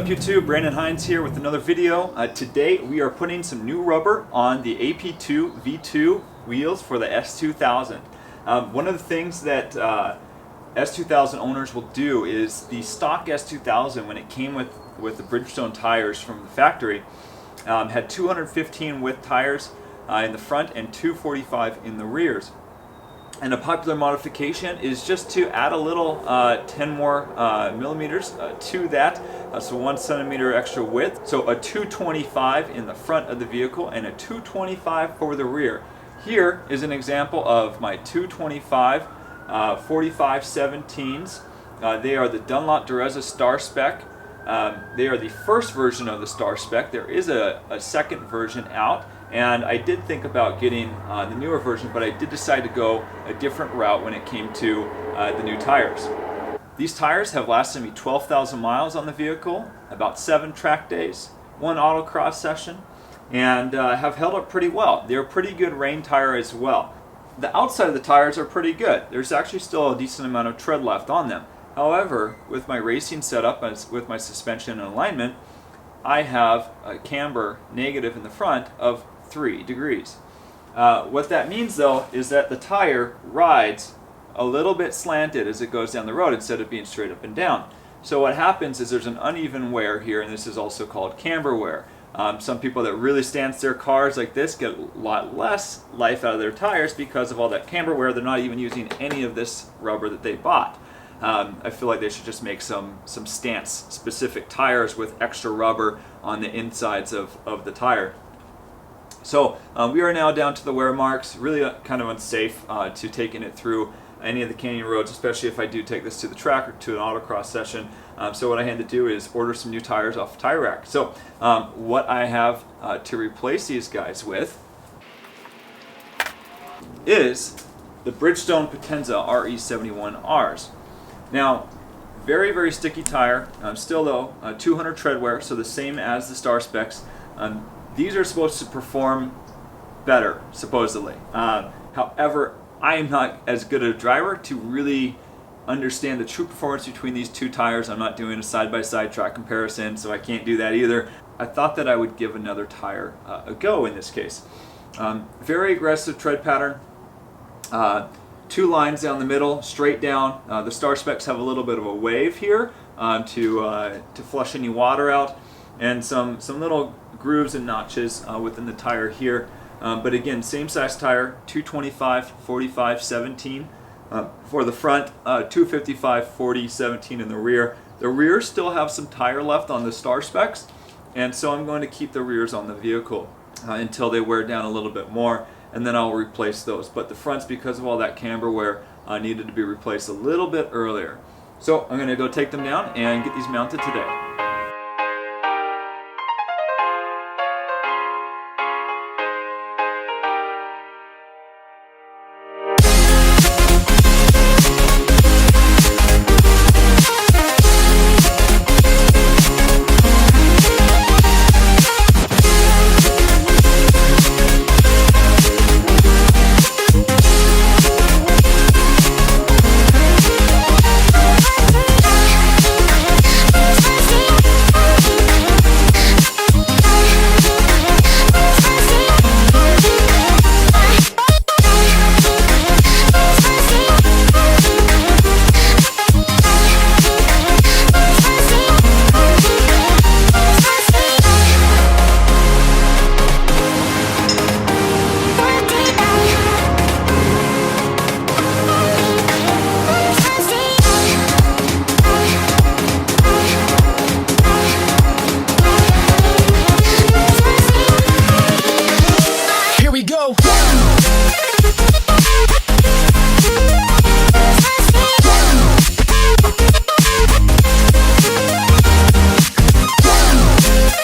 up YouTube? Brandon Hines here with another video. Today we are putting some new rubber on the AP2 V2 wheels for the S2000. One of the things that S2000 owners will do is the stock S2000, when it came with the Bridgestone tires from the factory, had 215 width tires in the front and 245 in the rears. And a popular modification is just to add a little 10 more millimeters to that, so 1 centimeter extra width. So a 225 in the front of the vehicle and a 225 for the rear. Here is an example of my 225 45 17s. They are the Dunlop Star Spec. They are the first version of the Star Spec. There is a second version out. And I did think about getting the newer version, but I did decide to go a different route when it came to the new tires. These tires have lasted me 12,000 miles on the vehicle, about 7 track days, 1 autocross session, and have held up pretty well. They're a pretty good rain tire as well. The outside of the tires are pretty good. There's actually still a decent amount of tread left on them. However, with my racing setup, with my suspension and alignment, I have a camber negative in the front of 3 degrees. What that means though is that the tire rides a little bit slanted as it goes down the road instead of being straight up and down. So what happens is there's an uneven wear here, and this is also called camber wear. Some people that really stance their cars like this get a lot less life out of their tires because of all that camber wear. They're not even using any of this rubber that they bought. I feel like they should just make some stance specific tires with extra rubber on the insides of the tire. So we are now down to the wear marks. Really kind of unsafe to taking it through any of the canyon roads, especially if I do take this to the track or to an autocross session. So what I had to do is order some new tires off Tire Rack. So what I have to replace these guys with is the Bridgestone RE-71Rs. Now, very, very sticky tire. Still though, 200 tread wear, so the same as the Star Specs. These are supposed to perform better, supposedly. However, I am not as good a driver to really understand the true performance between these two tires. I'm not doing a side-by-side track comparison, so I can't do that either. I thought that I would give another tire a go in this case. Very aggressive tread pattern. 2 lines down the middle, straight down. The Star Specs have a little bit of a wave here to flush any water out, and some little grooves and notches within the tire here. But again, same size tire, 225 45 17 for the front, 255 40 17 in the rear. The rears still have some tire left on the Star Specs, and so I'm going to keep the rears on the vehicle until they wear down a little bit more, and then I'll replace those. But the fronts, because of all that camber wear, needed to be replaced a little bit earlier. So I'm going to go take them down and get these mounted today.